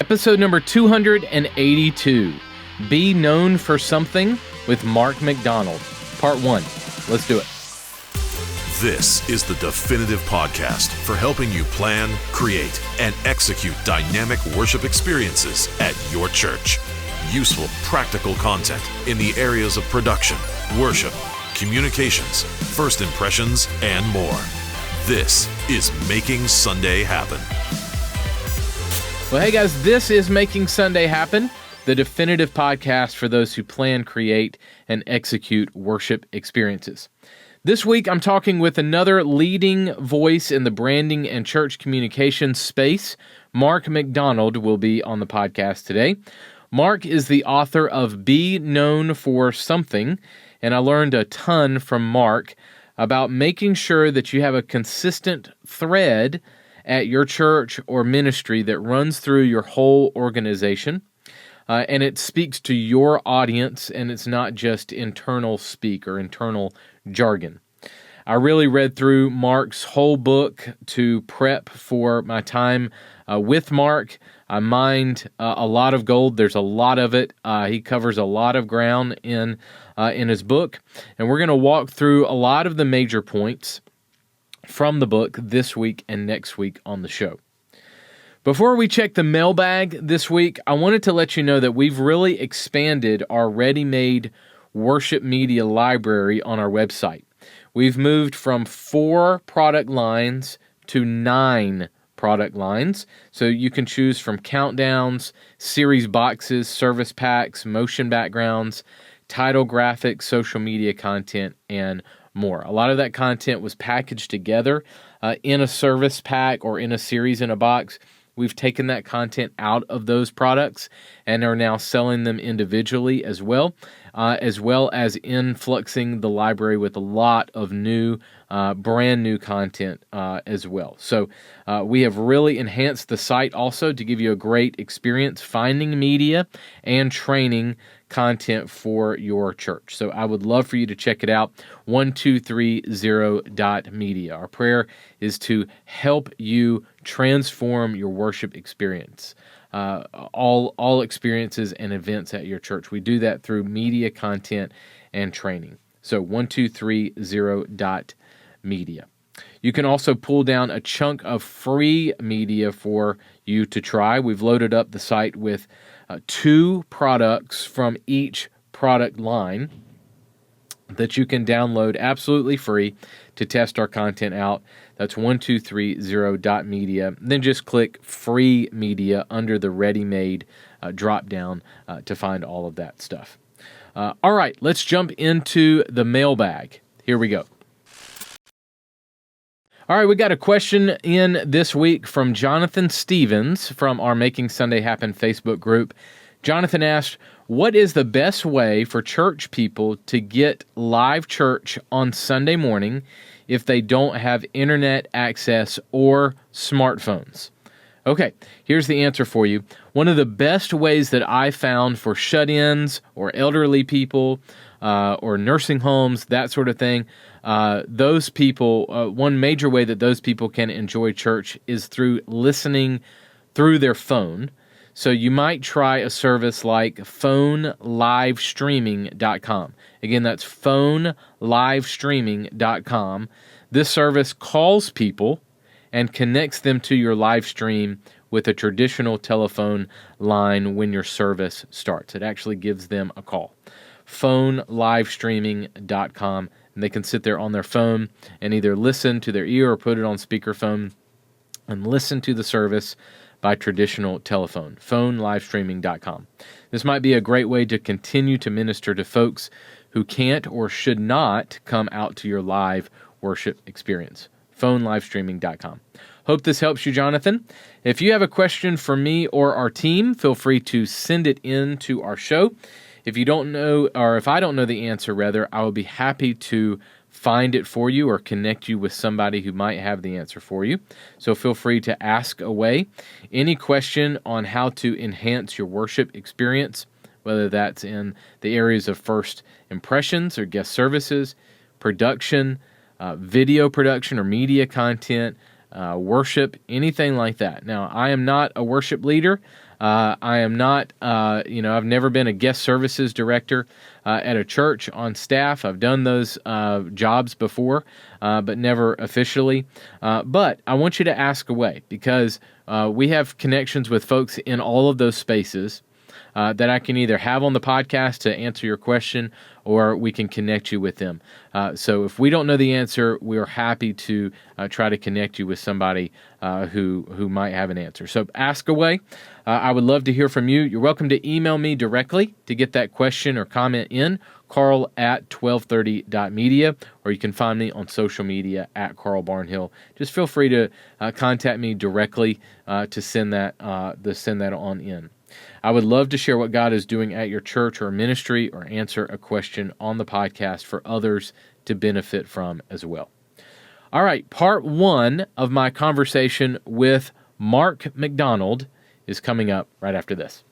Episode number 282, Be Known for Something with Mark MacDonald, Part 1. Let's do it. This is the definitive podcast for helping you plan, create, and execute dynamic worship experiences at your church. Useful, practical content in the areas of production, worship, communications, first impressions, and more. This is Making Sunday Happen. Well, hey guys, this is Making Sunday Happen, the definitive podcast for those who plan, create, and execute worship experiences. This week, I'm talking with another leading voice in the branding and church communications space. Mark MacDonald will be on the podcast today. Mark is the author of Be Known for Something, and I learned a ton from Mark about making sure that you have a consistent thread at your church or ministry that runs through your whole organization, and it speaks to your audience, and it's not just internal speak or internal jargon. I really read through Mark's whole book to prep for my time with Mark. I mined a lot of gold. There's a lot of it. He covers a lot of ground in his book, and we're going to walk through a lot of the major points from the book this week and next week on the show. Before we check the mailbag this week, I wanted to let you know that we've really expanded our ready-made worship media library on our website. We've moved from 4 product lines to 9 product lines. So you can choose from countdowns, series boxes, service packs, motion backgrounds, title graphics, social media content, and more. A lot of that content was packaged together in a service pack or in a series in a box. We've taken that content out of those products and are now selling them individually as well as influxing the library with a lot of new, brand new content as well. So we have really enhanced the site also to give you a great experience finding media and training content for your church. So I would love for you to check it out, 1230.media. Our prayer is to help you transform your worship experience, all experiences and events at your church. We do that through media content and training. So 1230.media. You can also pull down a chunk of free media for you to try. We've loaded up the site with 2 products from each product line that you can download absolutely free to test our content out. That's 1230.media. Then just click free media under the ready-made drop down to find all of that stuff. All right, let's jump into the mailbag. Here we go. All right, we got a question in this week from Jonathan Stevens from our Making Sunday Happen Facebook group. Jonathan asked, what is the best way for church people to get live church on Sunday morning if they don't have internet access or smartphones? Okay, here's the answer for you. One of the best ways that I found for shut-ins or elderly people or nursing homes, that sort of thing, those people, one major way that those people can enjoy church is through listening through their phone. So you might try a service like phonelivestreaming.com. Again, that's phonelivestreaming.com. This service calls people and connects them to your live stream with a traditional telephone line when your service starts. It actually gives them a call. phonelivestreaming.com. And they can sit there on their phone and either listen to their ear or put it on speakerphone and listen to the service by traditional telephone, phonelivestreaming.com. This might be a great way to continue to minister to folks who can't or should not come out to your live worship experience, phonelivestreaming.com. Hope this helps you, Jonathan. If you have a question for me or our team, feel free to send it in to our show. If you don't know, or if I don't know the answer, rather, I will be happy to find it for you or connect you with somebody who might have the answer for you. So feel free to ask away. Any question on how to enhance your worship experience, whether that's in the areas of first impressions or guest services, production, video production or media content, worship, anything like that. Now, I am not a worship leader. I am not, I've never been a guest services director at a church on staff. I've done those jobs before, but never officially. But I want you to ask away, because we have connections with folks in all of those spaces that I can either have on the podcast to answer your question, or we can connect you with them. So if we don't know the answer, we're happy to try to connect you with somebody who might have an answer. So ask away. I would love to hear from you. You're welcome to email me directly to get that question or comment in, carl@1230.media, or you can find me on social media at Carl Barnhill. Just feel free to contact me directly to send that on in. I would love to share what God is doing at your church or ministry, or answer a question on the podcast for others to benefit from as well. All right, part 1 of my conversation with Mark MacDonald is coming up right after this.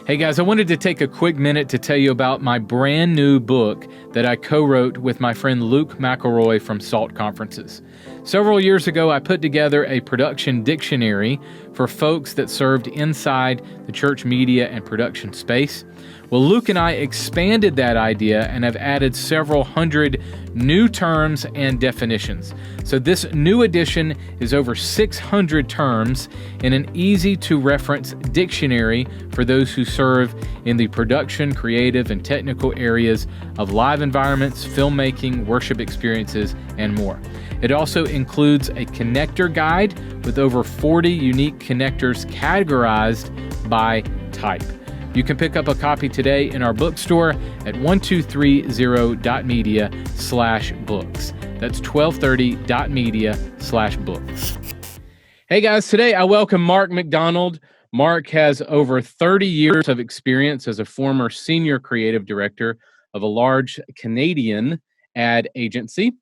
Hey guys, I wanted to take a quick minute to tell you about my brand new book that I co-wrote with my friend Luke McElroy from SALT Conferences. Several years ago, I put together a production dictionary for folks that served inside the church media and production space. Well, Luke and I expanded that idea and have added several hundred new terms and definitions. So this new edition is over 600 terms in an easy-to-reference dictionary for those who serve in the production, creative, and technical areas of live environments, filmmaking, worship experiences, and more. It also includes a connector guide with over 40 unique connectors categorized by type. You can pick up a copy today in our bookstore at 1230.media/books. That's 1230.media/books. Hey guys, today I welcome Mark MacDonald. Mark has over 30 years of experience as a former senior creative director of a large Canadian ad agency.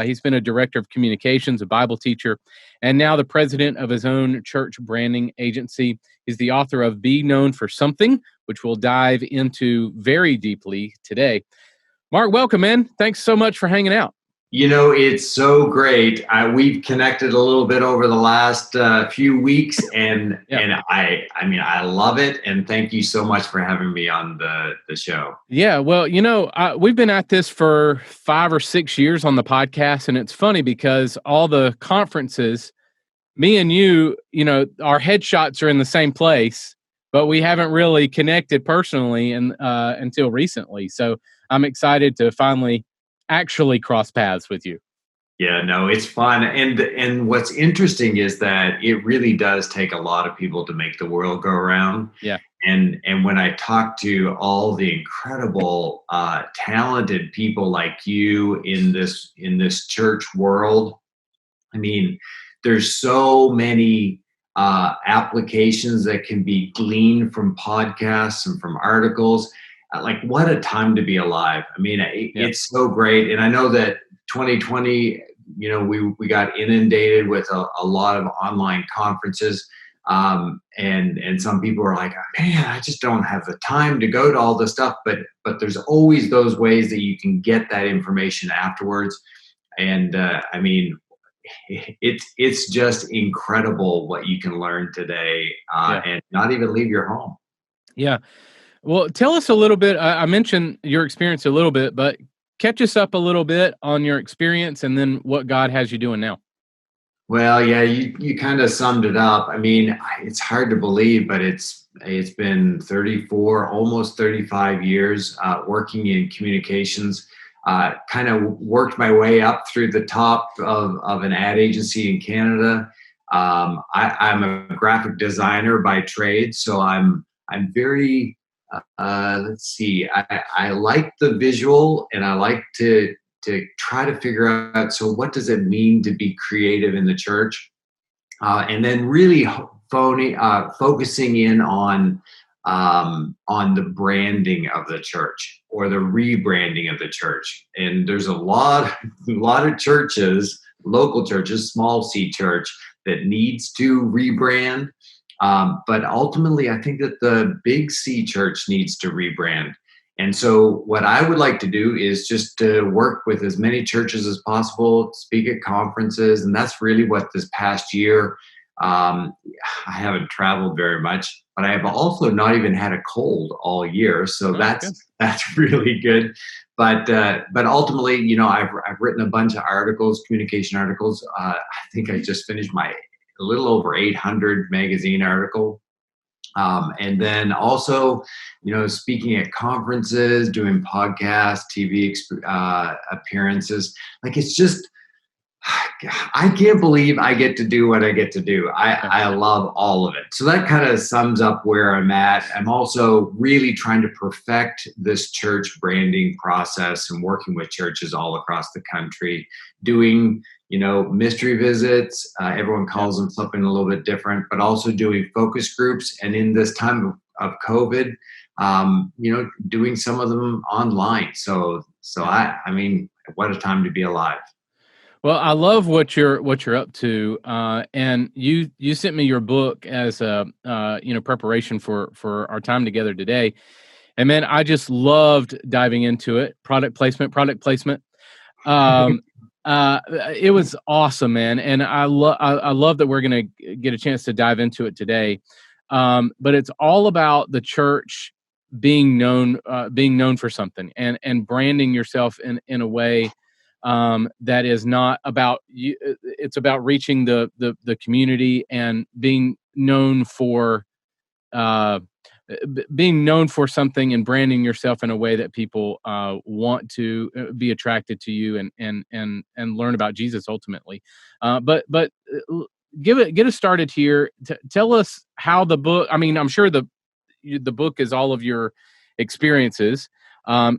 He's been a director of communications, a Bible teacher, and now the president of his own church branding agency. He's the author of Be Known for Something, which we'll dive into very deeply today. Mark, welcome, man. Thanks so much for hanging out. You know, it's so great. We've connected a little bit over the last few weeks, and I love it. And thank you so much for having me on the show. Yeah, well, we've been at this for 5 or 6 years on the podcast, and it's funny because all the conferences, me and you, our headshots are in the same place, but we haven't really connected personally until recently. So I'm excited to finally actually cross paths with you. Yeah, no, it's fun. And what's interesting is that it really does take a lot of people to make the world go around. Yeah. And when I talk to all the incredible, talented people like you in this church world, I mean, there's so many applications that can be gleaned from podcasts and from articles. Like, what a time to be alive. I mean, it's so great. And I know that 2020, we got inundated with a lot of online conferences. And some people are like, man, I just don't have the time to go to all this stuff. But there's always those ways that you can get that information afterwards. And it's just incredible what you can learn today and not even leave your home. Yeah. Well, tell us a little bit. I mentioned your experience a little bit, but catch us up a little bit on your experience and then what God has you doing now. Well, yeah, you kind of summed it up. I mean, it's hard to believe, but it's been 34, almost 35 years working in communications. Kind of worked my way up through the top of an ad agency in Canada. I'm a graphic designer by trade, so I'm very let's see. I like the visual, and I like to try to figure out, so what does it mean to be creative in the church? And then really focusing in on the branding of the church, or the rebranding of the church. And there's a lot of churches, local churches, small C church, that needs to rebrand. But ultimately, I think that the big C church needs to rebrand. And so what I would like to do is just to work with as many churches as possible, speak at conferences. And that's really what this past year, I haven't traveled very much, but I have also not even had a cold all year. So Oh, good. that's really good. But ultimately, I've written a bunch of articles, communication articles. I think I just finished my a little over 800 magazine article. And then also, speaking at conferences, doing podcasts, TV appearances. Like, it's just, I can't believe I get to do what I get to do. I love all of it. So that kind of sums up where I'm at. I'm also really trying to perfect this church branding process and working with churches all across the country, doing, mystery visits. Everyone calls them something a little bit different, but also doing focus groups. And in this time of COVID, doing some of them online. So I mean, what a time to be alive. Well, I love what you're up to, and you sent me your book as a preparation for our time together today, and man, I just loved diving into it. Product placement. Um, it was awesome, man, and I love that we're going to get a chance to dive into it today. But it's all about the church being known for something and branding yourself in a way that is not about you. It's about reaching the community and being known for uh, being known for something and branding yourself in a way that people want to be attracted to you and learn about Jesus ultimately. But get us started here. Tell us how the book. I mean, I'm sure the book is all of your experiences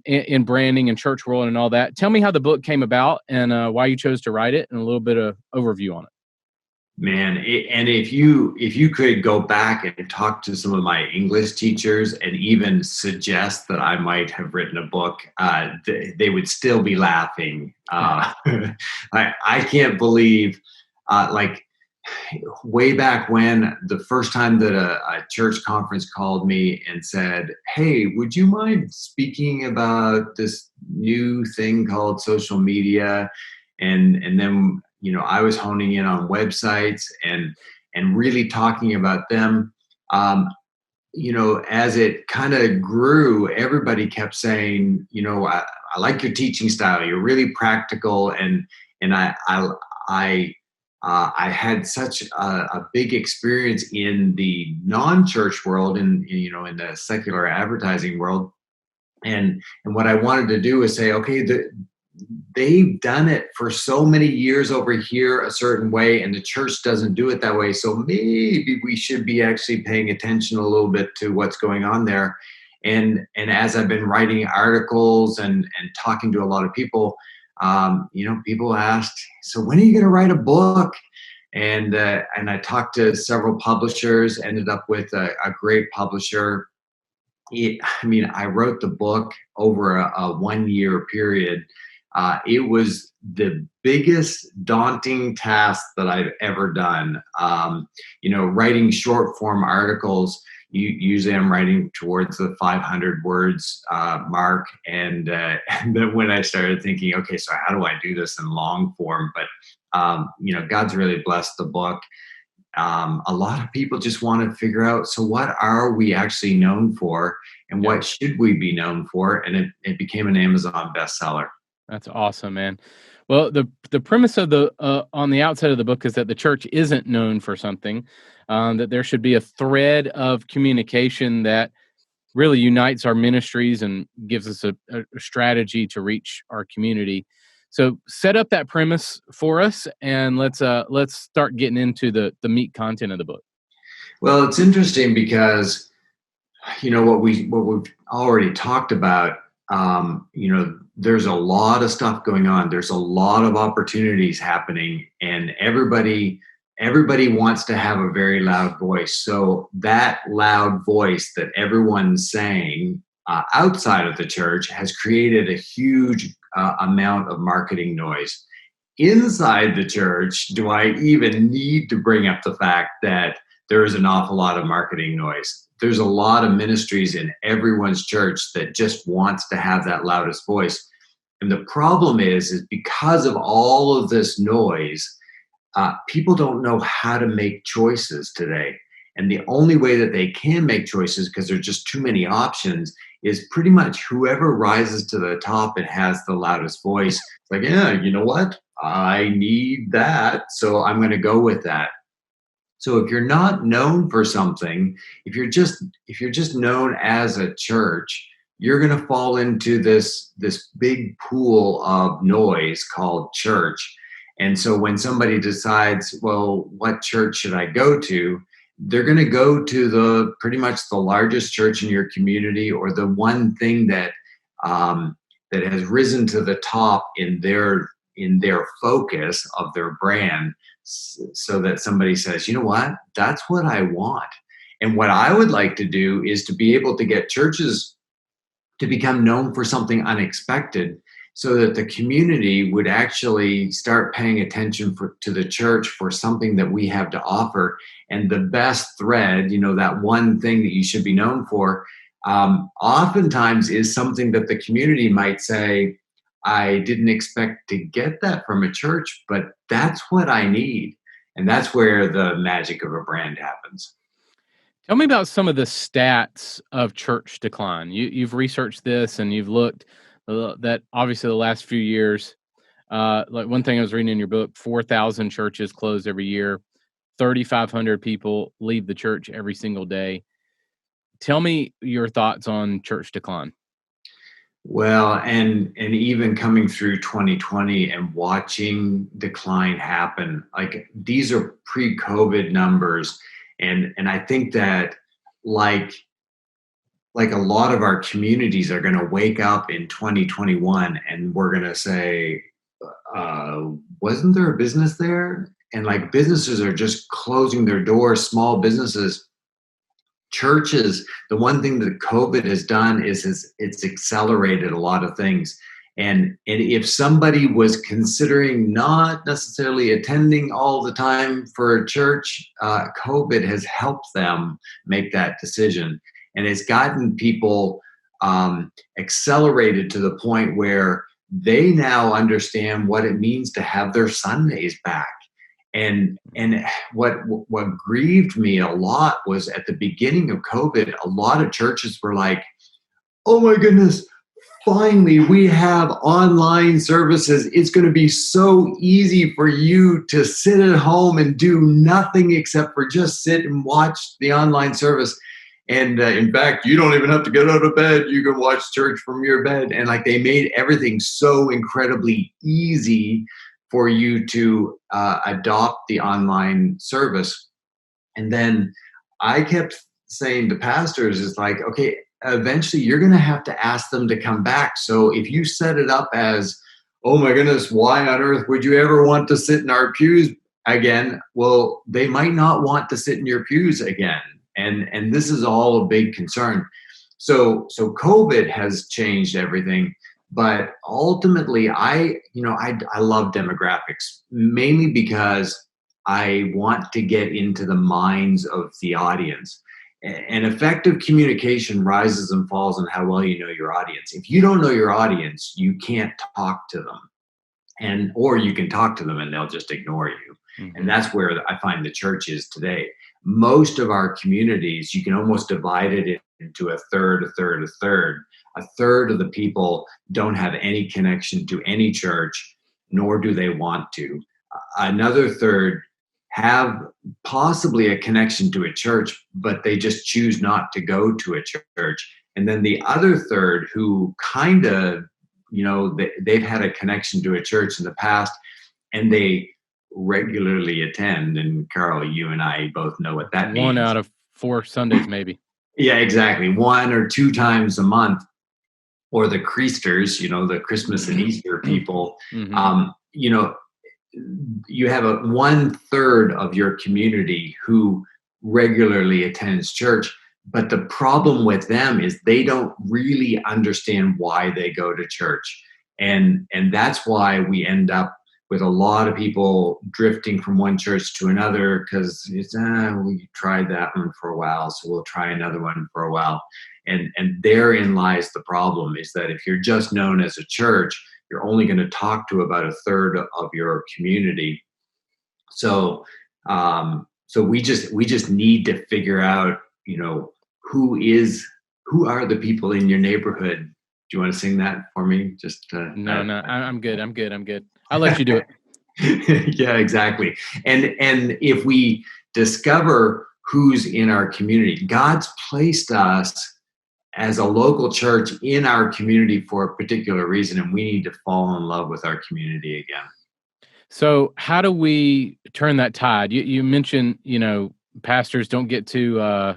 in branding and church world and all that. Tell me how the book came about and why you chose to write it, and a little bit of overview on it. Man, and if you could go back and talk to some of my English teachers and even suggest that I might have written a book, they would still be laughing. I can't believe, like, way back when, the first time that a church conference called me and said, "Hey, would you mind speaking about this new thing called social media?" And then I was honing in on websites and really talking about them. As it kind of grew, everybody kept saying, I like your teaching style. You're really practical, and I had such a big experience in the non-church world, in the secular advertising world, and what I wanted to do is say, okay, they've done it for so many years over here a certain way, and the church doesn't do it that way. So maybe we should be actually paying attention a little bit to what's going on there. And as I've been writing articles and talking to a lot of people, people asked, "So when are you going to write a book?" And I talked to several publishers, ended up with a great publisher. I wrote the book over a 1 year period. It was the biggest daunting task that I've ever done. Writing short form articles, usually I'm writing towards the 500 words mark. And then when I started thinking, okay, so how do I do this in long form? But, God's really blessed the book. A lot of people just want to figure out, so what are we actually known for, and what should we be known for? And it became an Amazon bestseller. That's awesome, man. Well, the premise of the on the outset of the book is that the church isn't known for something, that there should be a thread of communication that really unites our ministries and gives us a strategy to reach our community. So set up that premise for us, and let's start getting into the meat content of the book. Well, it's interesting because what we've already talked about. There's a lot of stuff going on. There's a lot of opportunities happening, and everybody wants to have a very loud voice. So that loud voice that everyone's saying outside of the church has created a huge amount of marketing noise. Inside the church, do I even need to bring up the fact that there is an awful lot of marketing noise. There's a lot of ministries in everyone's church that just wants to have that loudest voice. And the problem is because of all of this noise, people don't know how to make choices today. And the only way that they can make choices, because there's just too many options, is pretty much whoever rises to the top and has the loudest voice. It's like, yeah, you know what? I need that, so I'm going to go with that. So if you're not known for something, if you're just known as a church, you're going to fall into this big pool of noise called church. And so when somebody decides, well, what church should I go to? They're going to go to the pretty much the largest church in your community, or the one thing that that has risen to the top in their focus of their brand, so that somebody says, you know what, that's what I want. And what I would like to do is to be able to get churches to become known for something unexpected, so that the community would actually start paying attention to the church for something that we have to offer. And the best thread, that one thing that you should be known for, oftentimes is something that the community might say, I didn't expect to get that from a church, but that's what I need. And that's where the magic of a brand happens. Tell me about some of the stats of church decline. You've researched this and you've looked that obviously the last few years, like one thing I was reading in your book, 4,000 churches close every year, 3,500 people leave the church every single day. Tell me your thoughts on church decline. Well, and even coming through 2020 and watching decline happen, like these are pre-COVID numbers. And I think that like a lot of our communities are going to wake up in 2021 and we're going to say, wasn't there a business there? And like businesses are just closing their doors, small businesses. Churches, the one thing that COVID has done is it's accelerated a lot of things. And if somebody was considering not necessarily attending all the time for a church, COVID has helped them make that decision. And it's gotten people accelerated to the point where they now understand what it means to have their Sundays back. And what grieved me a lot was at the beginning of COVID, a lot of churches were like, oh my goodness, finally we have online services. It's going to be so easy for you to sit at home and do nothing except for just sit and watch the online service. And in fact, you don't even have to get out of bed. You can watch church from your bed. And like they made everything so incredibly easy for you to adopt the online service. And then I kept saying to pastors, it's like, okay, eventually you're going to have to ask them to come back. So if you set it up as, oh my goodness, why on earth would you ever want to sit in our pews again? Well, they might not want to sit in your pews again. And this is all a big concern. So COVID has changed everything. But ultimately, I love demographics, mainly because I want to get into the minds of the audience. And effective communication rises and falls on how well you know your audience. If you don't know your audience, you can't talk to them, or you can talk to them and they'll just ignore you. Mm-hmm. And that's where I find the church is today. Most of our communities, you can almost divide it into a third, a third, a third. A third of the people don't have any connection to any church, nor do they want to. Another third have possibly a connection to a church, but they just choose not to go to a church. And then the other third who kind of, they've had a connection to a church in the past and they regularly attend. And Carl, you and I both know what that means. 1 out of 4 Sundays, maybe. Yeah, exactly. 1 or 2 times a month. Or the Creasters, the Christmas and Easter people, mm-hmm. You have 1/3 of your community who regularly attends church. But the problem with them is they don't really understand why they go to church. And that's why we end up with a lot of people drifting from one church to another because it's we tried that one for a while, so we'll try another one for a while. And therein lies the problem, is that if you're just known as a church, you're only going to talk to about a third of your community. So so we just need to figure out, who are the people in your neighborhood. Do you want to sing that for me? Just No, I'm good. I'll let you do it. Yeah, exactly. And if we discover who's in our community, God's placed us as a local church in our community for a particular reason, and we need to fall in love with our community again. So how do we turn that tide? You mentioned, pastors don't get to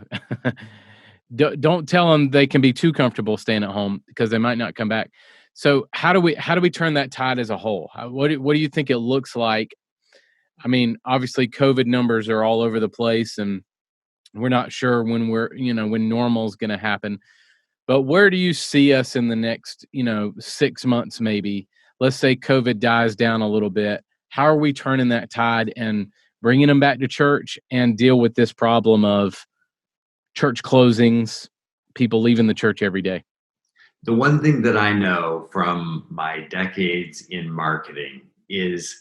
don't tell them they can be too comfortable staying at home because they might not come back. So how do we turn that tide as a whole? What do you think it looks like? I mean, obviously COVID numbers are all over the place, and we're not sure when when normal is going to happen. But where do you see us in the next, 6 months maybe? Let's say COVID dies down a little bit. How are we turning that tide and bringing them back to church and deal with this problem of church closings, people leaving the church every day? The one thing that I know from my decades in marketing is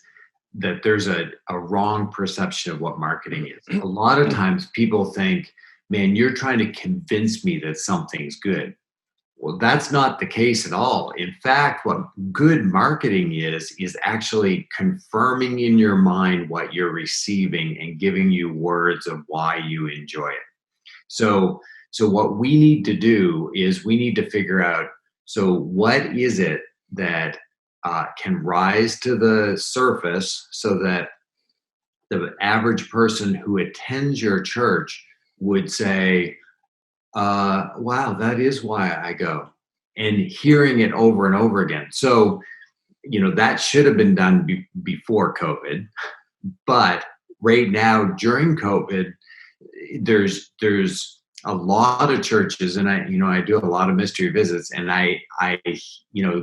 that there's a wrong perception of what marketing is. A lot of times people think, man, you're trying to convince me that something's good. Well, that's not the case at all. In fact, what good marketing is actually confirming in your mind what you're receiving and giving you words of why you enjoy it. So what we need to do is we need to figure out, so what is it that can rise to the surface so that the average person who attends your church would say, wow, that is why I go, and hearing it over and over again. So, that should have been done before COVID, but right now during COVID, there's a lot of churches, and I do a lot of mystery visits, and I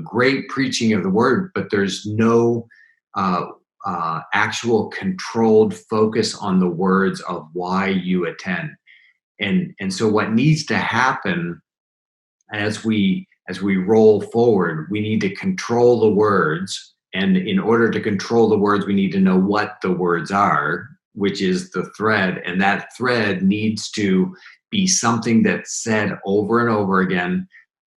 great preaching of the word, but there's no actual controlled focus on the words of why you attend. And so what needs to happen as we roll forward, we need to control the words. And in order to control the words, we need to know what the words are, which is the thread. And that thread needs to be something that's said over and over again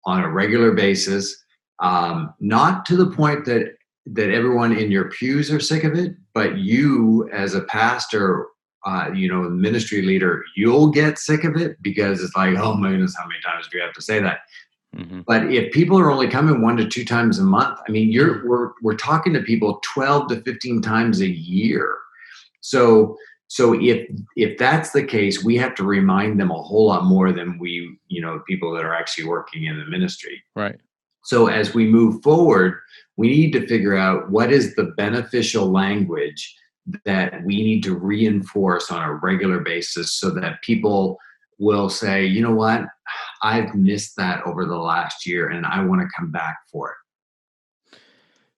on a regular basis, not to the point that everyone in your pews are sick of it, but you as a pastor, ministry leader, you'll get sick of it because it's like, oh my goodness, how many times do you have to say that? Mm-hmm. But if people are only coming 1 to 2 times a month, I mean, we're talking to people 12 to 15 times a year. So if that's the case, we have to remind them a whole lot more than we, people that are actually working in the ministry. Right. So as we move forward, we need to figure out what is the beneficial language that we need to reinforce on a regular basis so that people will say, you know what, I've missed that over the last year and I want to come back for it.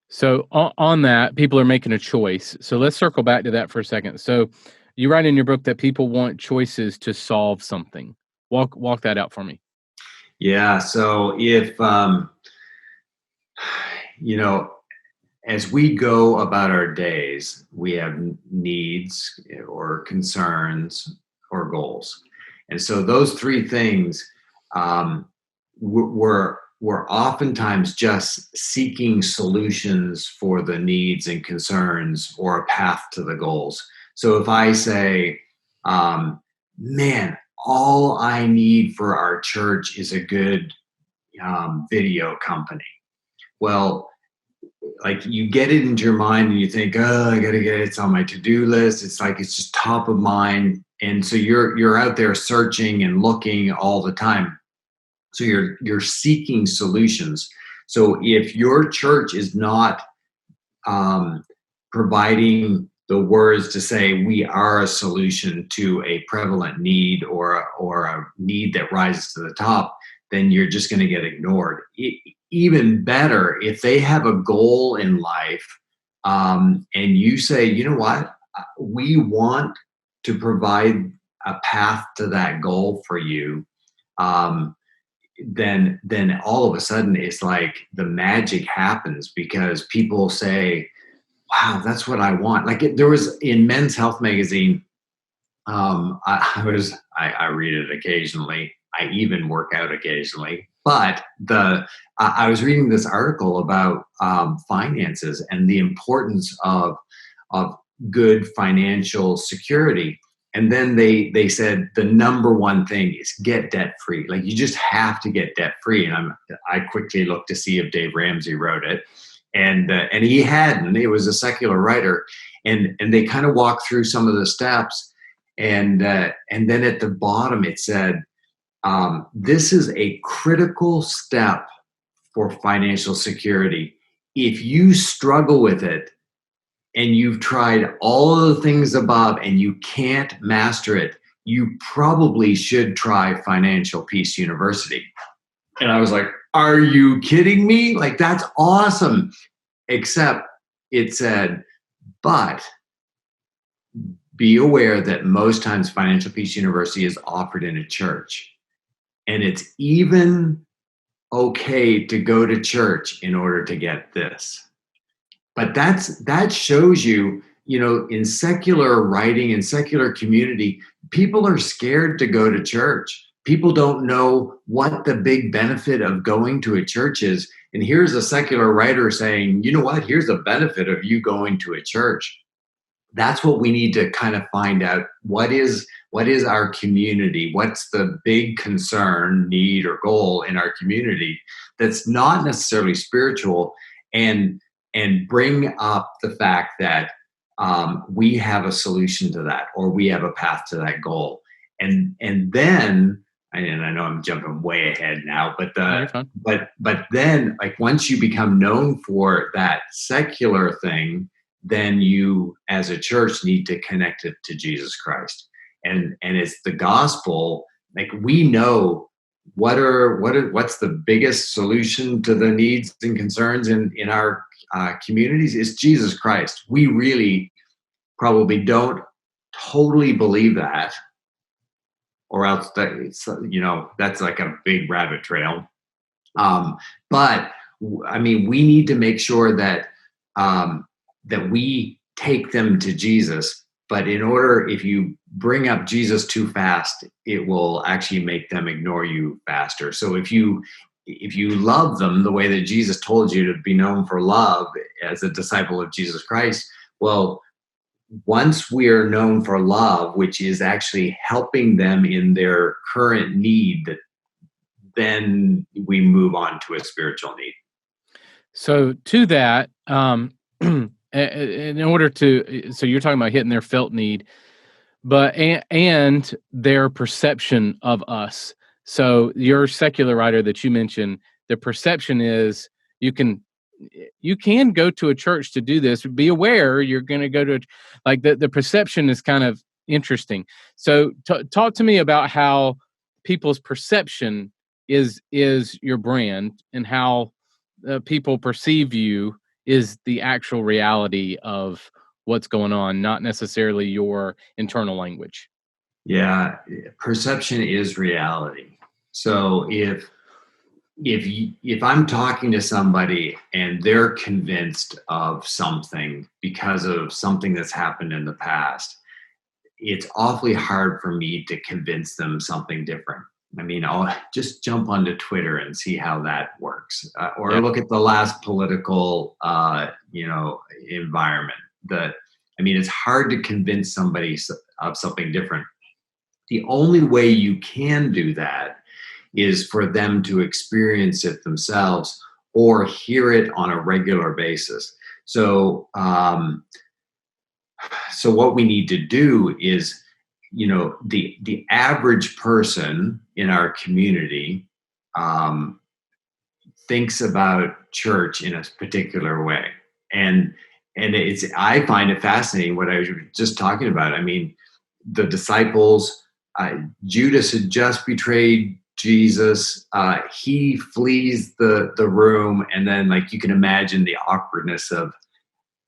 So on that, people are making a choice. So let's circle back to that for a second. So you write in your book that people want choices to solve something. Walk that out for me. Yeah. So if, as we go about our days, we have needs or concerns or goals. And so those 3 things, we're oftentimes just seeking solutions for the needs and concerns or a path to the goals. So if I say, man, all I need for our church is a good video company. Well, like you get it into your mind and you think, oh, I got to get it. It's on my to-do list. It's like, it's just top of mind. And so you're out there searching and looking all the time. So you're seeking solutions. So if your church is not providing the words to say we are a solution to a prevalent need or a need that rises to the top, then you're just going to get ignored. Even better, if they have a goal in life and you say, you know what, we want to provide a path to that goal for you, then all of a sudden it's like the magic happens, because people say, wow, that's what I want. Like there was in Men's Health magazine, I read it occasionally. I even work out occasionally. But I was reading this article about finances and the importance of good financial security. And then they said the number one thing is get debt free. Like you just have to get debt free. And I quickly looked to see if Dave Ramsey wrote it, and he hadn't. It was a secular writer, and they kind of walked through some of the steps. And then at the bottom it said, this is a critical step for financial security. If you struggle with it and you've tried all of the things above and you can't master it, you probably should try Financial Peace University. And I was like, are you kidding me? Like, that's awesome. Except it said, but be aware that most times Financial Peace University is offered in a church. And it's even okay to go to church in order to get this. But that shows you, in secular writing and secular community, people are scared to go to church. People don't know what the big benefit of going to a church is. And here's a secular writer saying, you know what, here's a benefit of you going to a church. That's what we need to kind of find out. What is our community? What's the big concern, need, or goal in our community that's not necessarily spiritual, and bring up the fact that we have a solution to that, or we have a path to that goal. And then, and I know I'm jumping way ahead now, but then, like, once you become known for that secular thing, then you as a church need to connect it to Jesus Christ. And it's the gospel. Like, we know what's the biggest solution to the needs and concerns in our communities is Jesus Christ. We really probably don't totally believe that, or else that's like a big rabbit trail. But I mean, we need to make sure that we take them to Jesus. But if you bring up Jesus too fast, it will actually make them ignore you faster. So if you love them the way that Jesus told you to be known for love as a disciple of Jesus Christ, well, once we are known for love, which is actually helping them in their current need, then we move on to a spiritual need. So to that, in order to, so you're talking about hitting their felt need, but and their perception of us. So your secular writer that you mentioned, the perception is you can go to a church to do this. Be aware you're going to go to, like, the perception is kind of interesting. So talk to me about how people's perception is your brand, and how people perceive you is the actual reality of what's going on, not necessarily your internal language. Yeah, perception is reality. So if I'm talking to somebody and they're convinced of something because of something that's happened in the past, it's awfully hard for me to convince them something different. I mean, I'll just jump onto Twitter and see how that works, or look at the last political, environment. It's hard to convince somebody of something different. The only way you can do that is for them to experience it themselves or hear it on a regular basis. So what we need to do is, the average person in our community thinks about church in a particular way. And I find it fascinating what I was just talking about. I mean, the disciples, Judas had just betrayed Jesus. He flees the room, and then, like, you can imagine the awkwardness of,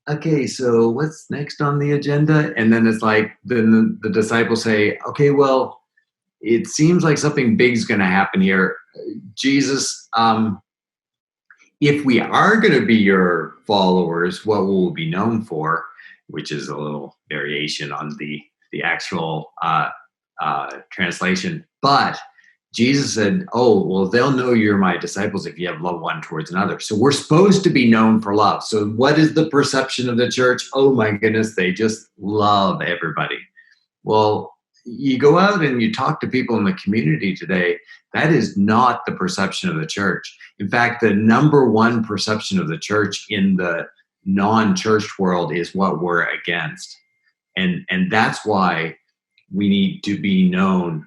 okay, so what's next on the agenda? And then it's like, then the disciples say, okay, well, it seems like something big's going to happen here. Jesus, if we are going to be your followers, what will we be known for? Which is a little variation on the actual translation. But Jesus said, oh, well, they'll know you're my disciples if you have love one towards another. So we're supposed to be known for love. So what is the perception of the church? Oh my goodness, they just love everybody. Well, you go out and you talk to people in the community today, that is not the perception of the church. In fact, the number one perception of the church in the non-church world is what we're against. And that's why we need to be known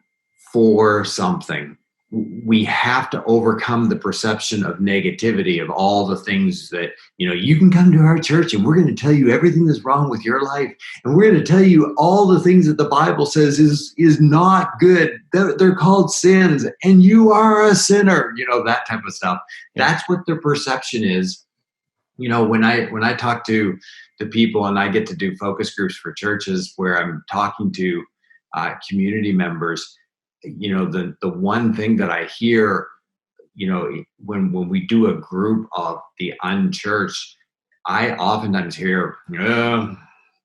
for something. We have to overcome the perception of negativity of all the things that, you can come to our church and we're going to tell you everything that's wrong with your life. And we're going to tell you all the things that the Bible says is not good. They're called sins and you are a sinner, that type of stuff. That's what their perception is. When I talk to the people and I get to do focus groups for churches where I'm talking to community members, the one thing that I hear, when we do a group of the unchurched, I oftentimes hear, yeah,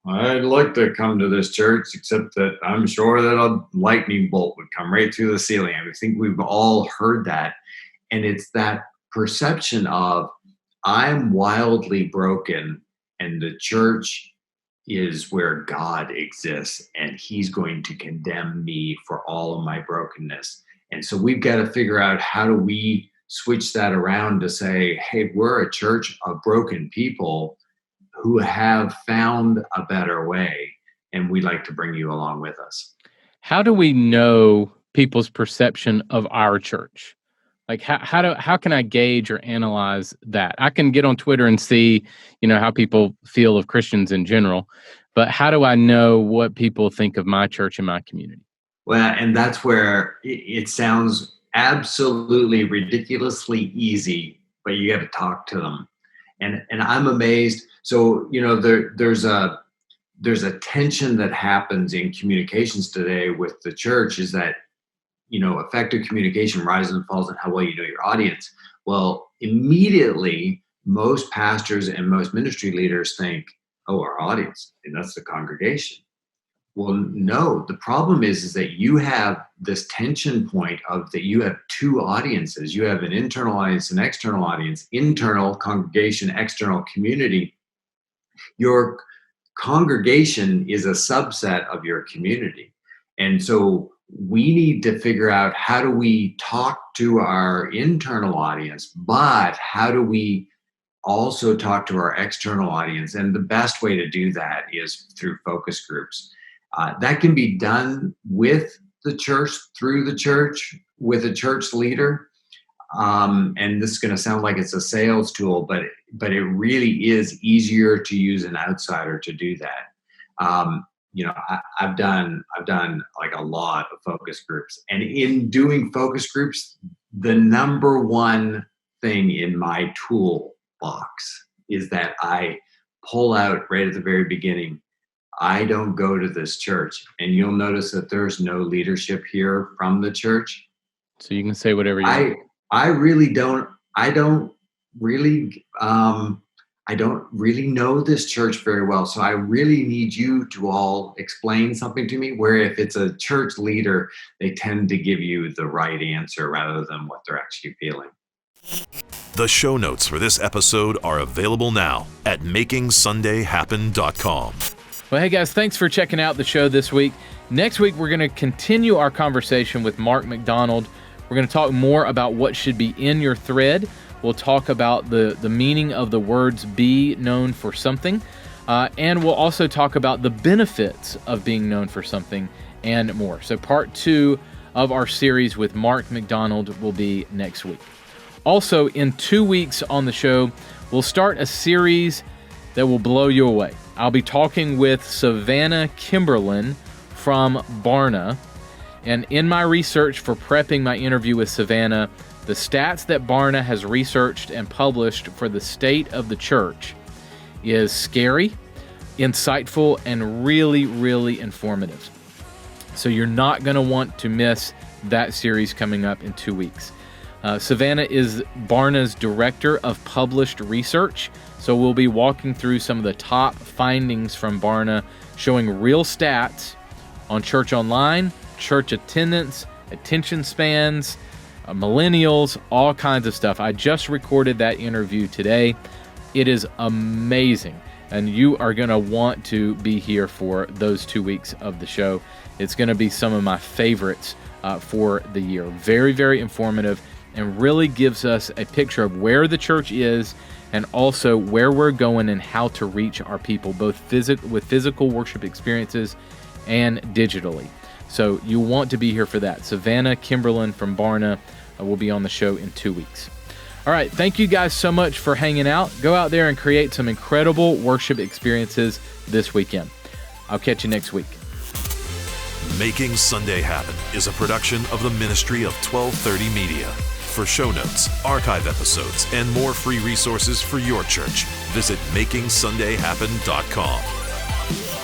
I'd like to come to this church, except that I'm sure that a lightning bolt would come right through the ceiling. I think we've all heard that. And it's that perception of I'm wildly broken and the church is where God exists and he's going to condemn me for all of my brokenness. And so we've got to figure out how do we switch that around to say, hey, we're a church of broken people who have found a better way and we'd like to bring you along with us. How do we know people's perception of our church? Like how can I gauge or analyze that? I can get on Twitter and see, how people feel of Christians in general, but how do I know what people think of my church and my community? Well, and that's where it sounds absolutely ridiculously easy, but you got to talk to them. And I'm amazed. So, there's a tension that happens in communications today with the church is that effective communication rises and falls on how well you know your audience. Well, immediately, most pastors and most ministry leaders think, oh, our audience, and that's the congregation. Well, no, the problem is that you have this tension point of that you have two audiences. You have an internal audience and external audience, internal congregation, external community. Your congregation is a subset of your community. And so we need to figure out how do we talk to our internal audience, but how do we also talk to our external audience? And the best way to do that is through focus groups. That can be done with the church, through the church, with a church leader. And this is going to sound like it's a sales tool, but it really is easier to use an outsider to do that. I've done like a lot of focus groups, and in doing focus groups, the number one thing in my toolbox is that I pull out right at the very beginning, I don't go to this church, and you'll notice that there's no leadership here from the church. So you can say whatever you want. I really don't. I don't really know this church very well. So I really need you to all explain something to me, where if it's a church leader, they tend to give you the right answer rather than what they're actually feeling. The show notes for this episode are available now at makingsundayhappen.com. Well, hey guys, thanks for checking out the show this week. Next week, we're going to continue our conversation with Mark MacDonald. We're going to talk more about what should be in your thread. We'll talk about the meaning of the words be known for something. And we'll also talk about the benefits of being known for something and more. So part 2 of our series with Mark MacDonald will be next week. Also, in 2 weeks on the show, we'll start a series that will blow you away. I'll be talking with Savannah Kimberlin from Barna. And in my research for prepping my interview with Savannah, the stats that Barna has researched and published for the state of the church is scary, insightful, and really, really informative. So you're not going to want to miss that series coming up in 2 weeks. Savannah is Barna's Director of Published Research, so we'll be walking through some of the top findings from Barna, showing real stats on church online, church attendance, attention spans, millennials, all kinds of stuff. I just recorded that interview today. It is amazing, and you are going to want to be here for those 2 weeks of the show. It's going to be some of my favorites for the year. Very, very informative, and really gives us a picture of where the church is and also where we're going and how to reach our people, both with physical worship experiences and digitally. So you want to be here for that. Savannah Kimberlin from Barna will be on the show in 2 weeks. All right, thank you guys so much for hanging out. Go out there and create some incredible worship experiences this weekend. I'll catch you next week. Making Sunday Happen is a production of the ministry of 1230 Media. For show notes, archive episodes, and more free resources for your church, visit MakingSundayHappen.com.